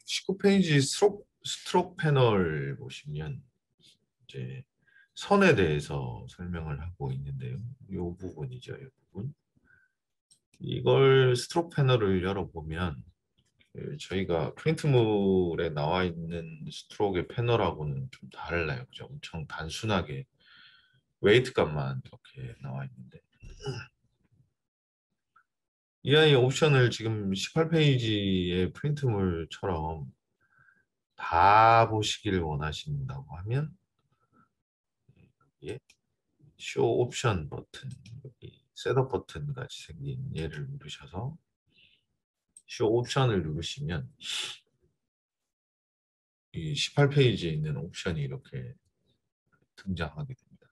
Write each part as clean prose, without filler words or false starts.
19페이지 스트로크 패널 보시면 이제 선에 대해서 설명을 하고 있는데요. 이 부분이죠. 이 부분. 이걸 스트로크 패널을 열어보면 저희가 프린트물에 나와 있는 스트로크의 패널하고는 좀 달라요. 그죠? 엄청 단순하게 웨이트 값만 이렇게 나와 있는데 이 아이 옵션을 지금 18페이지의 프린트물처럼 다 보시기를 원하신다고 하면 여기에 쇼 옵션 버튼, 여기 셋업 버튼 같이 생긴 얘를 누르셔서 쇼 옵션을 누르시면 이 18페이지에 있는 옵션이 이렇게 등장하게 됩니다.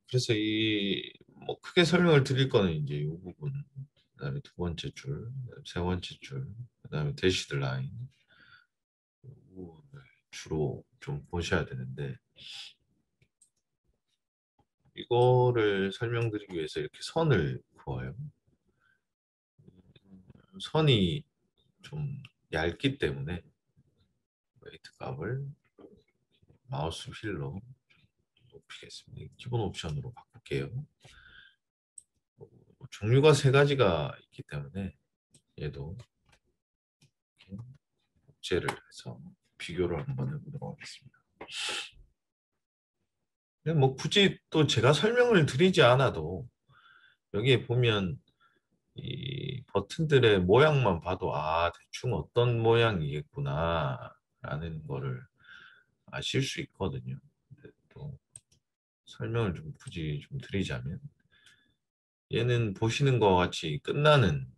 그래서 이 뭐 크게 설명을 드릴 거는 이제 이 부분, 그다음에 두 번째 줄, 세 번째 줄, 그다음에 대시드 라인 이 부분을 주로 좀 보셔야 되는데 이거를 설명드리기 위해서 이렇게 선을 그어요. 선이 좀 얇기 때문에 웨이트 값을 마우스 휠로 높이겠습니다. 기본 옵션으로 바꿀게요. 종류가 세 가지가 있기 때문에 얘도 이렇게 복제를 해서 비교를 한번 해보도록 하겠습니다. 근데 뭐 굳이 또 제가 설명을 드리지 않아도 여기에 보면 이 버튼들의 모양만 봐도 아 대충 어떤 모양이겠구나 라는 거를 아실 수 있거든요. 근데 또 설명을 좀 굳이 좀 드리자면 얘는 보시는 것 같이 끝나는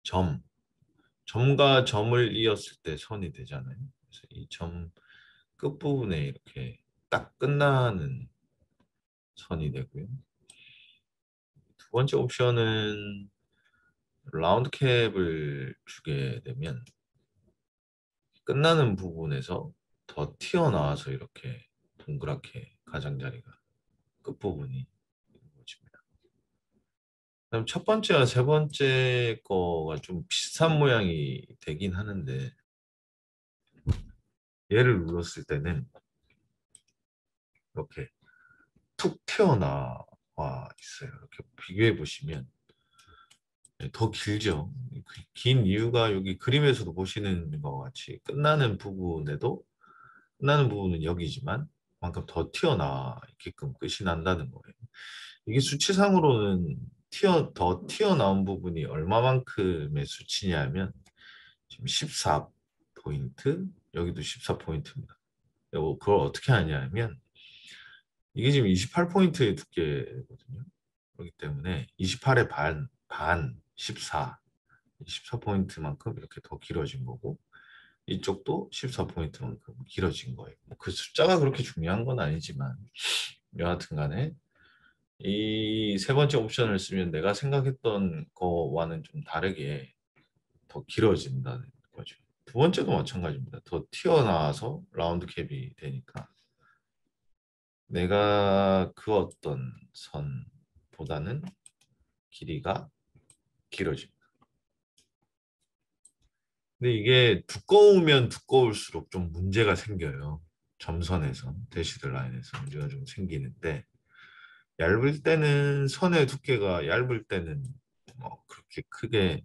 점, 점과 점을 이었을 때 선이 되잖아요. 그래서 이 점 끝부분에 이렇게 딱 끝나는 선이 되고요. 두 번째 옵션은 라운드 캡을 주게 되면 끝나는 부분에서 더 튀어나와서 이렇게 동그랗게 가장자리가 끝부분이 이루어집니다. 그럼 첫 번째와 세 번째 거가 좀 비슷한 모양이 되긴 하는데 얘를 눌렀을 때는 이렇게 툭 튀어나와 있어요. 이렇게 비교해 보시면 더 길죠. 긴 이유가 여기 그림에서도 보시는 것 같이 끝나는 부분은 여기지만 그만큼 더 튀어나와 있게끔 끝이 난다는 거예요. 이게 수치상으로는 더 튀어나온 부분이 얼마만큼의 수치냐면 지금 14포인트, 여기도 14포인트입니다. 그걸 어떻게 하냐면 이게 지금 28포인트의 두께거든요. 그렇기 때문에 28의 반 14, 14포인트만큼 이렇게 더 길어진 거고 이쪽도 14포인트만큼 길어진 거예요. 그 숫자가 그렇게 중요한 건 아니지만 여하튼 간에 이 세 번째 옵션을 쓰면 내가 생각했던 거와는 좀 다르게 더 길어진다는 거죠. 두 번째도 마찬가지입니다. 더 튀어나와서 라운드 캡이 되니까 내가 그었던 선보다는 길이가 길어집니다. 근데 이게 두꺼우면 두꺼울수록 좀 문제가 생겨요. 점선에서, 대시드 라인에서 문제가 좀 생기는데 얇을 때는 선의 두께가 얇을 때는 뭐 그렇게 크게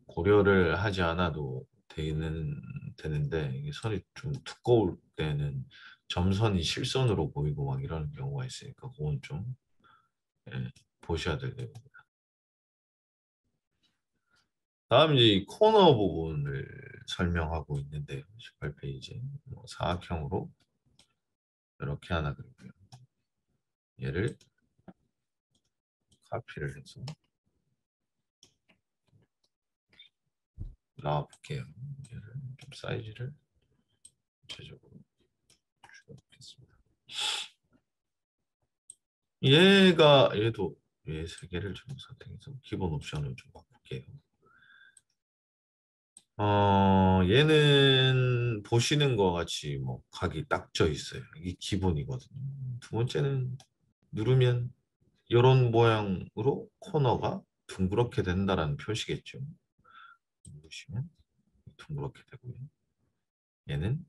고려를 하지 않아도 되는데 이게 선이 좀 두꺼울 때는 점선이 실선으로 보이고 막 이런 경우가 있으니까 그건 좀 예, 보셔야 될 내용입니다. 다음 이제 이 코너 부분을 설명하고 있는데요. 18페이지 사각형으로 이렇게 하나 그리고요. 얘를 카피를 해서 나와볼게요. 얘를 좀 사이즈를 전체적으로 줄여놓겠습니다. 얘도 얘 세 개를 좀 선택해서 기본 옵션을 좀 바꿀게요. 얘는 보시는 것 같이 뭐 각이 딱 져 있어요. 이게 기본이거든요. 두 번째는 누르면 이런 모양으로 코너가 둥그렇게 된다라는 표시겠죠. 누르시면 둥그렇게 되고요. 얘는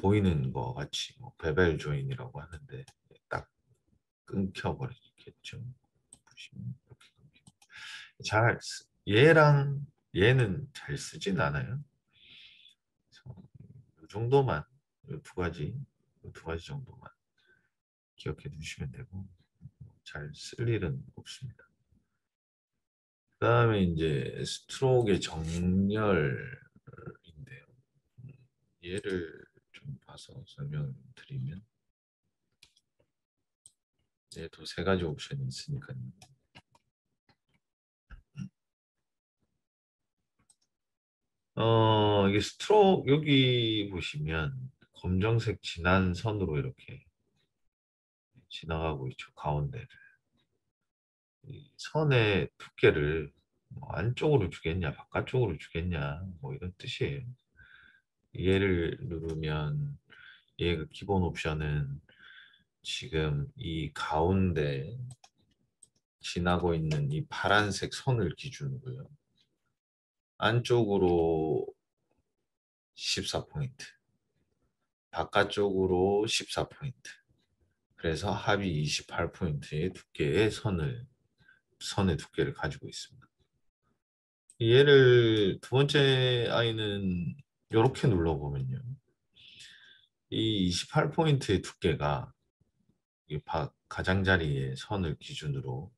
보이는 거 같이 뭐 베벨 조인이라고 하는데 딱 끊겨버리겠죠. 보시면 이렇게 얘랑 얘는 잘 쓰진 않아요. 그래서 이 정도만 이 두 가지 이 두 가지 정도만 기억해 두시면 되고 잘 쓸 일은 없습니다. 그다음에 이제 스트로크의 정렬인데요. 얘를 좀 봐서 설명을 드리면 얘도 세 가지 옵션이 있으니까요. 이게 스트로크 여기 보시면 검정색 진한 선으로 이렇게 지나가고 있죠. 가운데를. 이 선의 두께를 뭐 안쪽으로 주겠냐, 바깥쪽으로 주겠냐, 뭐 이런 뜻이에요. 얘를 누르면 얘가 기본 옵션은 지금 이 가운데 지나고 있는 이 파란색 선을 기준으로요. 안쪽으로 14포인트, 바깥쪽으로 14포인트. 그래서 합이 28포인트의 두께의 선의 두께를 가지고 있습니다. 얘를 두 번째 아이는 이렇게 눌러보면요. 이 28포인트의 두께가 이 가장자리의 선을 기준으로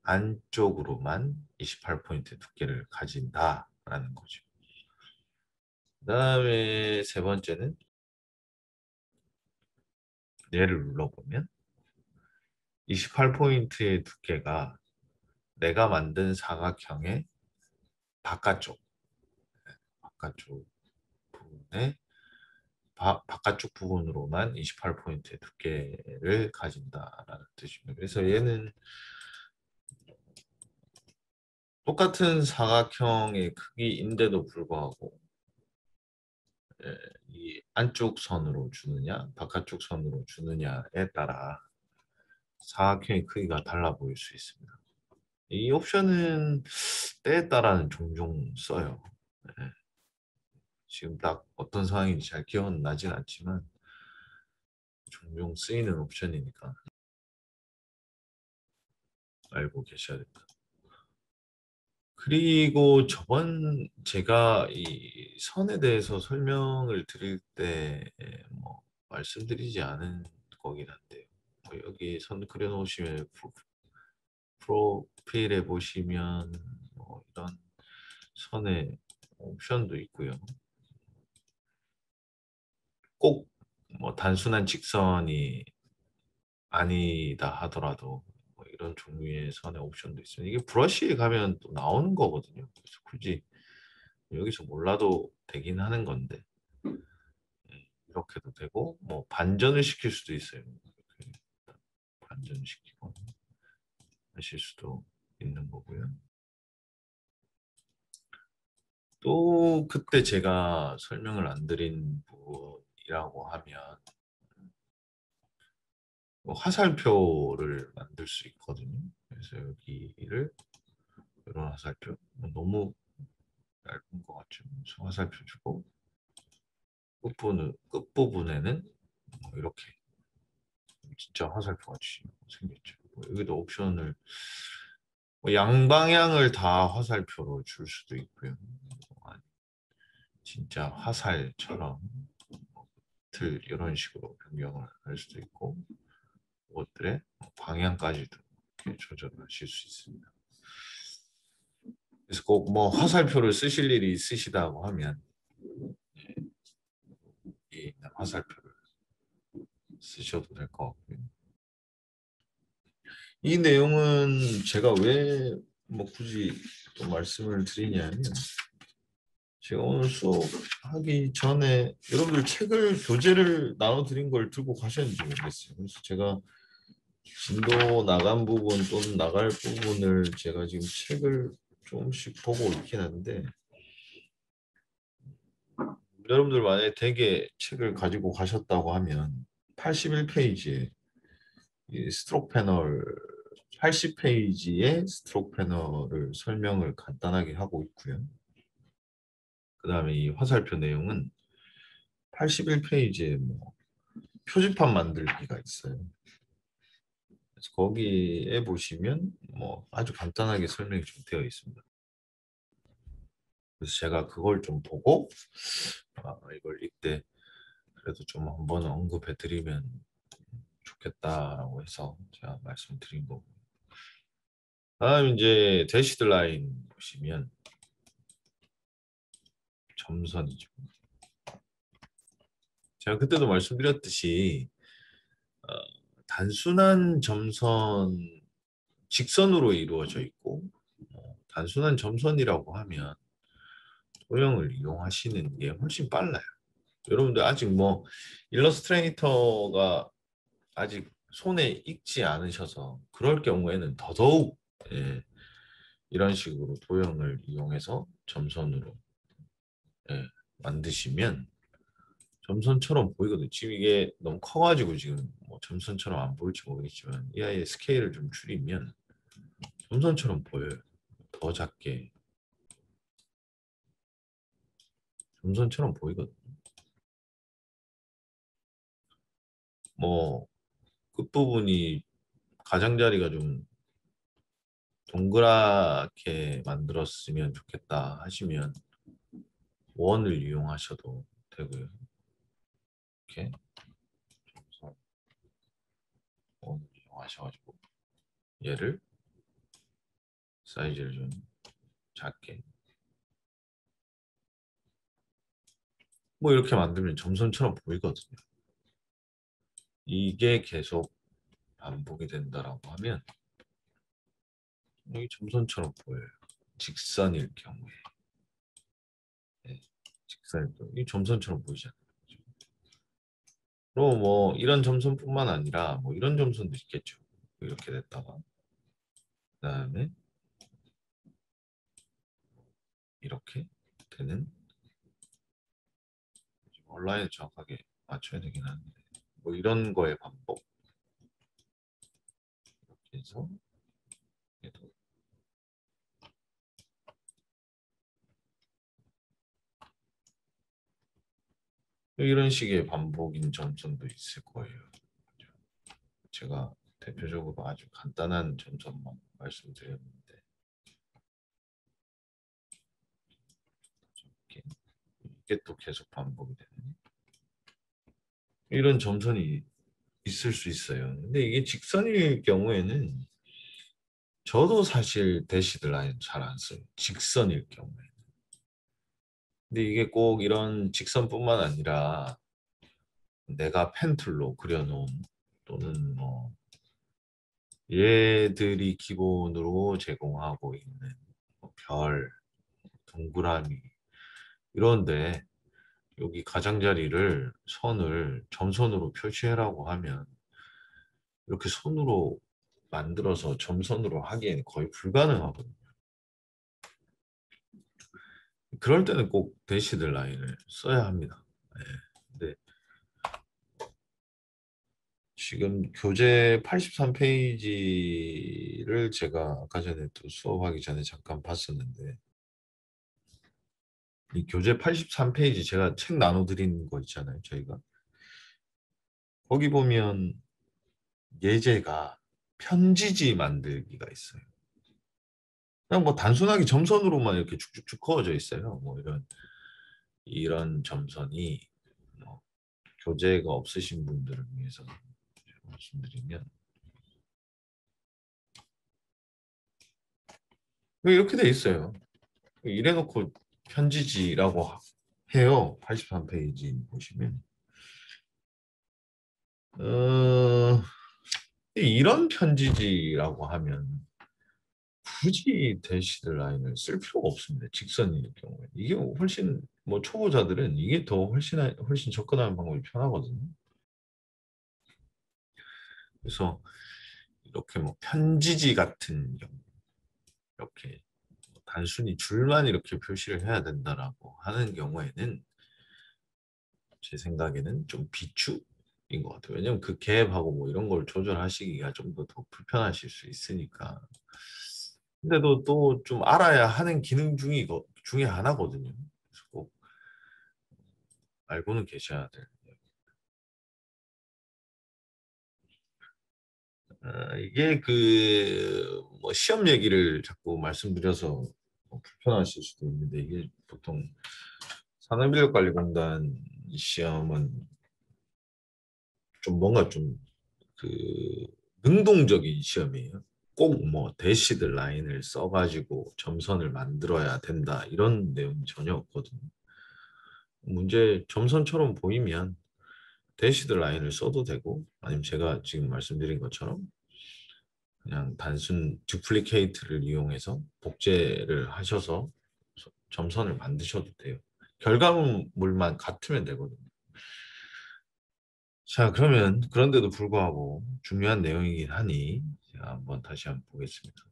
안쪽으로만 28포인트 두께를 가진다라는 거죠. 그 다음에 세 번째는 얘를 눌러보면 28포인트의 두께가 내가 만든 사각형의 바깥쪽 부분에 바깥쪽 부분으로만 28포인트의 두께를 가진다라는 뜻입니다. 그래서 얘는 똑같은 사각형의 크기인데도 불구하고 이 안쪽 선으로 주느냐 바깥쪽 선으로 주느냐에 따라 사각형의 크기가 달라 보일 수 있습니다. 이 옵션은 때에 따라는 종종 써요. 네. 지금 딱 어떤 상황인지 잘 기억은 나진 않지만 종종 쓰이는 옵션이니까 알고 계셔야 됩니다. 그리고 저번 제가 이 선에 대해서 설명을 드릴 때 뭐 말씀드리지 않은 거긴 한데요. 여기 선 그려놓으시면 프로필에 보시면 뭐 이런 선의 옵션도 있고요. 꼭 뭐 단순한 직선이 아니다 하더라도 뭐 이런 종류의 선의 옵션도 있어요. 이게 브러쉬에 가면 또 나오는 거거든요. 그래서 굳이 여기서 몰라도 되긴 하는 건데 이렇게도 되고 뭐 반전을 시킬 수도 있어요. 이렇게 반전시키고 하실 수도 있는 거고요. 또 그때 제가 설명을 안 드린 부분이라고 하면 화살표를 만들 수 있거든요. 그래서 여기를 이런 화살표 너무 얇은 것 같죠. 그래서 화살표 주고 끝부분에는 뭐 이렇게 진짜 화살표 같이 생겼죠. 여기도 옵션을 뭐 양방향을 다 화살표로 줄 수도 있고요. 진짜 화살처럼 틀 이런 식으로 변경을 할 수도 있고 그것들의 방향까지도 이렇게 조절하실 수 있습니다. 그래서 꼭 뭐 화살표를 쓰실 일이 있으시다고 하면 이 화살표를 쓰셔도 될 것 같고요. 이 내용은 제가 왜 뭐 굳이 또 말씀을 드리냐면 제가 오늘 수업하기 전에 여러분들 책을 교재를 나눠드린 걸 들고 가셨는지 모르겠어요. 그래서 제가 진도 나간 부분 또는 나갈 부분을 제가 지금 책을 조금씩 보고 있긴 한데 여러분들 만약에 대개 책을 가지고 가셨다고 하면 81페이지에 이 스트로크 패널 80페이지의 스트로크 패널을 설명을 간단하게 하고 있고요. 그 다음에 이 화살표 내용은 81페이지에 뭐 표지판 만들기가 있어요. 그래서 거기에 보시면 뭐 아주 간단하게 설명이 좀 되어 있습니다. 그래서 제가 그걸 좀 보고 이걸 이때 그래도 좀 한번 언급해 드리면 좋겠다라고 해서 제가 말씀드린 거고. 다음 이제 대시드 라인 보시면 점선이죠. 제가 그때도 말씀드렸듯이 어, 단순한 점선 직선으로 이루어져 있고 단순한 점선이라고 하면 도형을 이용하시는 게 훨씬 빨라요. 여러분들 아직 뭐 일러스트레이터가 아직 손에 익지 않으셔서 그럴 경우에는 더더욱 예, 이런 식으로 도형을 이용해서 점선으로 예, 만드시면 점선처럼 보이거든요. 지금 이게 너무 커가지고 지금 뭐 점선처럼 안 보일지 모르겠지만 이 아이의 스케일을 좀 줄이면 점선처럼 보여요. 더 작게 점선처럼 보이거든요. 뭐 끝부분이 가장자리가 좀 동그랗게 만들었으면 좋겠다 하시면 원을 이용하셔도 되고요. 이렇게 원을 이용하셔가지고 얘를 사이즈를 좀 작게 뭐 이렇게 만들면 점선처럼 보이거든요. 이게 계속 반복이 된다라고 하면 여기 점선처럼 보여요. 직선일 경우에 직선일 경우 이 점선처럼 보이잖아요. 그리고 뭐 이런 점선뿐만 아니라 뭐 이런 점선도 있겠죠. 이렇게 됐다가 그다음에 이렇게 되는 온라인에 정확하게 맞춰야 되긴 하는데 뭐 이런 거의 반복 이렇게 해서 이런 식의 반복인 점선도 있을 거예요. 제가 대표적으로 아주 간단한 점선만 말씀드렸는데 이게 또 계속 반복이 되는 이런 점선이 있을 수 있어요. 근데 이게 직선일 경우에는 저도 사실 대시드 라인 잘 안 써요. 직선일 경우에. 근데 이게 꼭 이런 직선뿐만 아니라 내가 펜툴로 그려놓은 또는 뭐 얘들이 기본으로 제공하고 있는 뭐 별, 동그라미 이런데 여기 가장자리를 선을 점선으로 표시해라고 하면 이렇게 손으로 만들어서 점선으로 하기에는 거의 불가능하거든요. 그럴 때는 꼭 대시드 라인을 써야 합니다. 네. 근데 지금 교재 83페이지를 제가 아까 전에 또 수업하기 전에 잠깐 봤었는데 이 교재 83페이지 제가 책 나눠드린 거 있잖아요. 저희가 거기 보면 예제가 편지지 만들기가 있어요. 그냥 뭐 단순하게 점선으로만 이렇게 쭉쭉쭉 그어져 있어요. 뭐 이런 점선이 뭐 교재가 없으신 분들을 위해서 말씀드리면 이렇게 돼 있어요. 이래놓고 편지지라고 해요. 83페이지 보시면 어, 이런 편지지라고 하면 굳이 대시드 라인을 쓸 필요가 없습니다. 직선일 경우에 이게 훨씬 뭐 초보자들은 이게 더 훨씬 접근하는 방법이 편하거든요. 그래서 이렇게 뭐 편지지 같은 경우 이렇게 단순히 줄만 이렇게 표시를 해야 된다라고 하는 경우에는 제 생각에는 좀 비추인 것 같아요. 왜냐면 그 갭하고 뭐 이런 걸 조절하시기가 좀 더 불편하실 수 있으니까. 근데도 또 좀 알아야 하는 기능 중에 하나거든요. 그래서 꼭 알고는 계셔야 될. 이게 그 뭐 시험 얘기를 자꾸 말씀드려서 뭐 불편하실 수도 있는데 이게 보통 산업인력관리공단 시험은 좀 뭔가 좀 그 능동적인 시험이에요. 꼭 뭐 대시드 라인을 써가지고 점선을 만들어야 된다 이런 내용이 전혀 없거든요. 문제 점선처럼 보이면 대시드 라인을 써도 되고 아니면 제가 지금 말씀드린 것처럼 그냥 단순 듀플리케이트를 이용해서 복제를 하셔서 점선을 만드셔도 돼요. 결과물만 같으면 되거든요. 자, 그러면 그런데도 불구하고 중요한 내용이긴 하니 제가 한번 다시 한번 보겠습니다.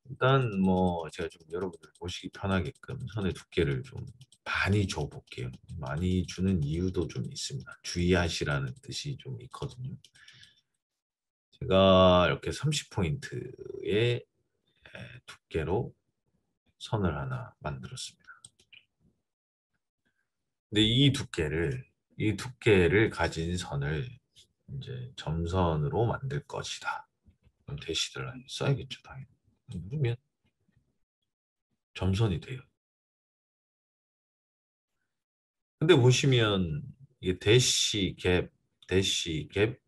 일단 뭐 제가 좀 여러분들 보시기 편하게끔 선의 두께를 좀 많이 줘 볼게요. 많이 주는 이유도 좀 있습니다. 주의하시라는 뜻이 좀 있거든요. 제가 이렇게 30포인트의 두께로 선을 하나 만들었습니다. 근데 이 두께를 가진 선을 이제 점선으로 만들 것이다. 그럼 대시들 써야겠죠, 당연히. 누르면 점선이 돼요. 근데 보시면 이게 대시 갭, 대시 갭,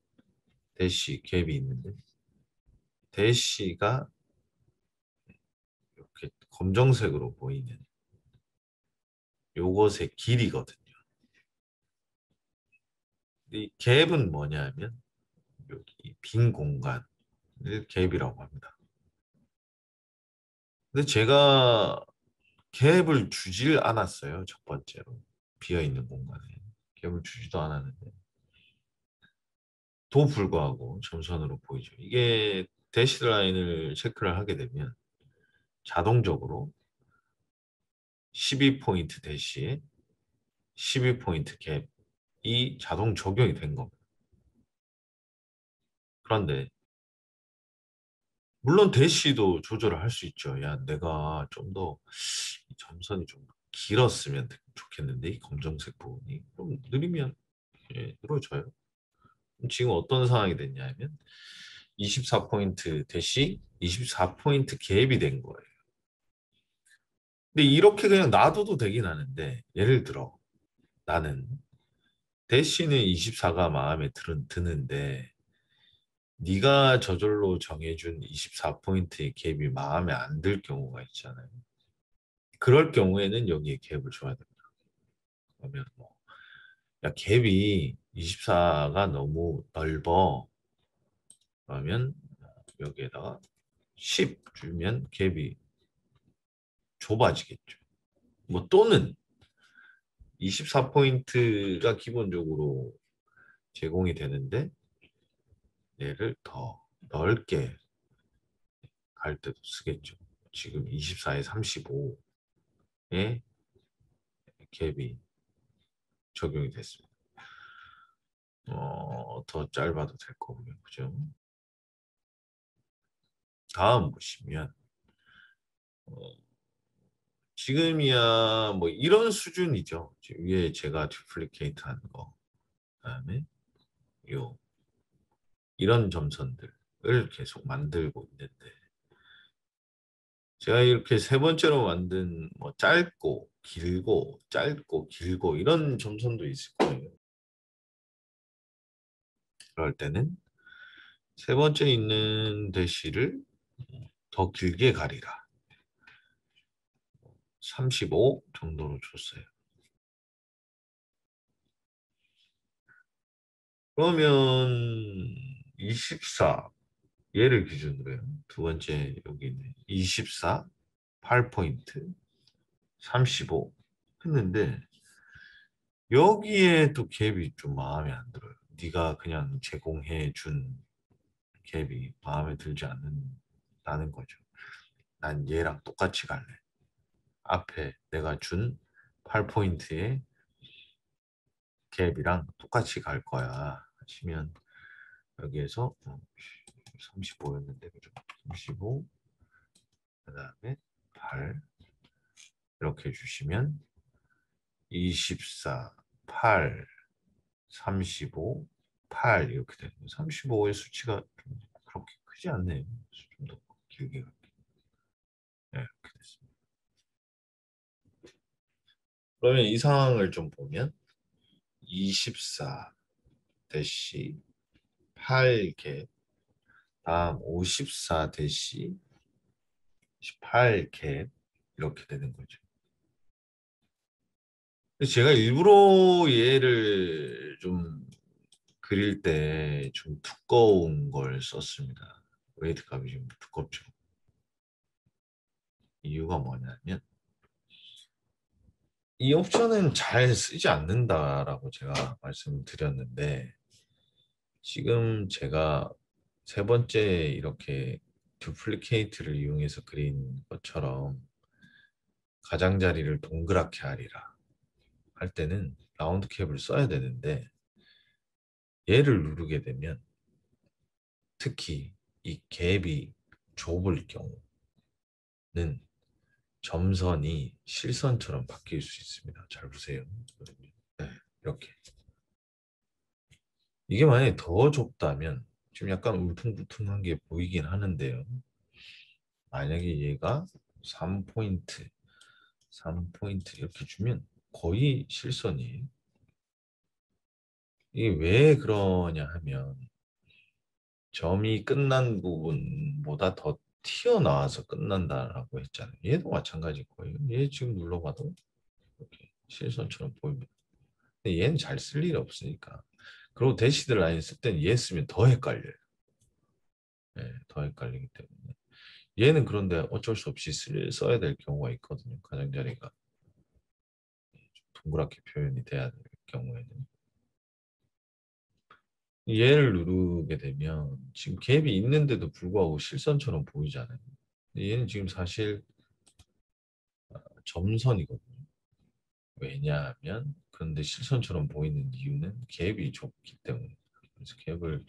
대시 갭이 있는데 대시가 이렇게 검정색으로 보이는 요것의 길이거든요. 이 갭은 뭐냐면 여기 빈 공간을 갭이라고 합니다. 근데 제가 갭을 주질 않았어요. 첫 번째로. 비어있는 공간에. 갭을 주지도 않았는데. 도 불구하고 점선으로 보이죠. 이게 대시 라인을 체크를 하게 되면 자동적으로 12포인트 대시에 12포인트 갭이 자동 적용이 된 겁니다. 그런데 물론 대시도 조절을 할 수 있죠. 야, 내가 좀 더 점선이 좀 길었으면 좋겠는데 이 검정색 부분이 좀 느리면 늘어져요. 지금 어떤 상황이 됐냐면 24포인트 대시 24포인트 갭이 된 거예요. 근데 이렇게 그냥 놔둬도 되긴 하는데 예를 들어 나는 대시는 24가 마음에 드는데 네가 저절로 정해준 24포인트의 갭이 마음에 안 들 경우가 있잖아요. 그럴 경우에는 여기에 갭을 줘야 됩니다. 그러면 뭐, 야, 갭이 24가 너무 넓어. 그러면 여기에다가 10 주면 갭이 좁아지겠죠. 뭐 또는 24포인트가 기본적으로 제공이 되는데 얘를 더 넓게 갈 때도 쓰겠죠. 지금 24에 35의 갭이 적용이 됐습니다. 더 짧아도 될 거고요. 그죠? 다음 보시면 어, 지금이야 뭐 이런 수준이죠. 지금 위에 제가 듀플리케이트 한 거. 그다음에 요 이런 점선들을 계속 만들고 있는데 제가 이렇게 세 번째로 만든 뭐 짧고 길고 짧고 길고 이런 점선도 있을 거예요. 그럴 때는 세 번째 있는 대시를 더 길게 가리라. 35 정도로 줬어요. 그러면 24 얘를 기준으로요. 두 번째 여기 있는 24 8포인트 35 했는데 여기에 또 갭이 좀 마음에 안 들어요. 네가 그냥 제공해 준 갭이 마음에 들지 않는다는 거죠. 난 얘랑 똑같이 갈래. 앞에 내가 준 8포인트의 갭이랑 똑같이 갈 거야. 하시면 여기에서 35였는데 그죠? 35 그다음에 8 이렇게 주시면 24 8, 35, 8 이렇게 되는 거예요. 35의 수치가 좀 그렇게 크지 않네요. 좀 더 길게 갈게요. 네, 이렇게 됐습니다. 그러면 이 상황을 좀 보면 24 대시 8개 다음 54 대시 18개 이렇게 되는 거죠. 제가 일부러 얘를 좀 그릴 때 좀 두꺼운 걸 썼습니다. 웨이트 값이 좀 두껍죠. 이유가 뭐냐면 이 옵션은 잘 쓰지 않는다라고 제가 말씀드렸는데 지금 제가 세 번째 이렇게 듀플리케이트를 이용해서 그린 것처럼 가장자리를 동그랗게 하리라 할 때는 라운드 캡을 써야 되는데 얘를 누르게 되면 특히 이 갭이 좁을 경우는 점선이 실선처럼 바뀔 수 있습니다. 잘 보세요. 네, 이렇게. 이게 만약에 더 좁다면 지금 약간 울퉁불퉁한 게 보이긴 하는데요. 만약에 얘가 3포인트, 3포인트 이렇게 주면 거의 실선이에요. 이게 왜 그러냐 하면 점이 끝난 부분보다 더 튀어나와서 끝난다라고 했잖아요. 얘도 마찬가지일 거예요. 얘 지금 눌러봐도 이렇게 실선처럼 보입니다. 근데 얘는 잘 쓸 일이 없으니까. 그리고 대시드 라인 쓸 때는 얘 쓰면 더 헷갈려요. 네, 더 헷갈리기 때문에. 얘는 그런데 어쩔 수 없이 써야 될 경우가 있거든요. 가장자리가 동그랗게 표현이 돼야 될 경우에는. 얘를 누르게 되면 지금 갭이 있는데도 불구하고 실선처럼 보이잖아요. 얘는 지금 사실 점선이거든요. 왜냐하면 그런데 실선처럼 보이는 이유는 갭이 좁기 때문에. 그래서 갭을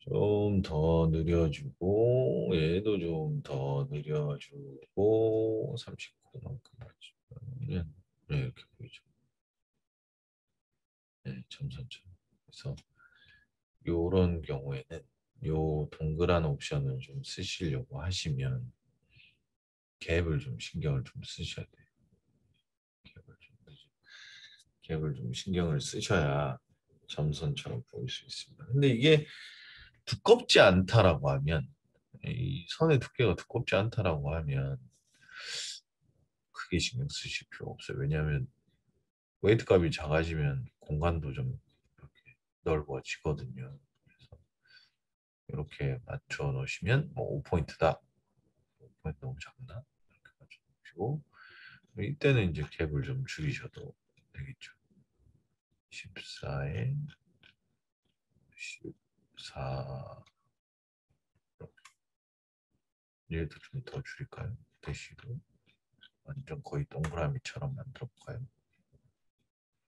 좀 더 늘려주고 얘도 좀 더 늘려주고 39만큼 맞추면 네, 이렇게 보이죠. 네, 점선처럼. 그래서 이런 경우에는 요 동그란 옵션을 좀 쓰시려고 하시면 갭을 좀 신경을 좀 쓰셔야 돼요. 갭을 좀, 갭을 좀 신경을 쓰셔야 점선처럼 보일 수 있습니다. 근데 이게 두껍지 않다라고 하면 이 선의 두께가 두껍지 않다라고 하면 크게 신경 쓰실 필요 없어요. 왜냐하면 웨이트 값이 작아지면 공간도 좀 이렇게 넓어지거든요. 그래서 이렇게 맞춰 놓으시면 뭐 5포인트다. 5포인트 너무 작나? 이렇게 맞춰 놓으시고 이때는 이제 갭을 좀 줄이셔도 되겠죠. 14에 14 얘도 좀 더 줄일까요? 대시도 완전 거의 동그라미처럼 만들어 볼까요?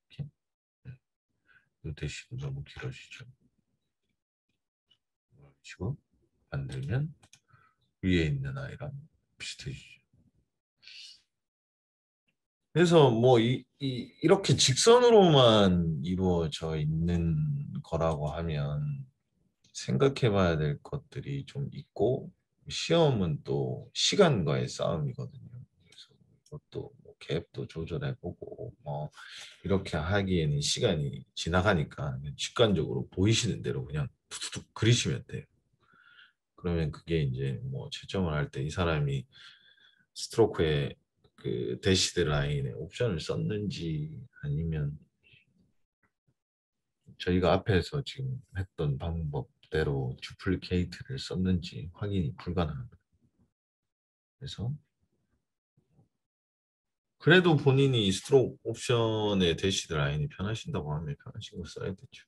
이렇게. 네. 이 대시도 너무 길어지죠. 치고 만들면 위에 있는 아이랑 비슷해지죠. 그래서 뭐 이렇게 직선으로만 이루어져 있는 거라고 하면 생각해 봐야 될 것들이 좀 있고 시험은 또 시간과의 싸움이거든요. 그래서 이것도 뭐 갭도 조절해 보고 뭐 이렇게 하기에는 시간이 지나가니까 그냥 직관적으로 보이시는 대로 그냥 툭툭 그리시면 돼요. 그러면 그게 이제 뭐 채점을 할 때 이 사람이 스트로크에 그 대시드 라인에 옵션을 썼는지 아니면 저희가 앞에서 지금 했던 방법대로 듀플리케이트를 썼는지 확인이 불가능합니다. 그래서 그래도 본인이 스트로크 옵션의 대시드 라인이 편하신다고 하면 편하신 거 써야 되죠.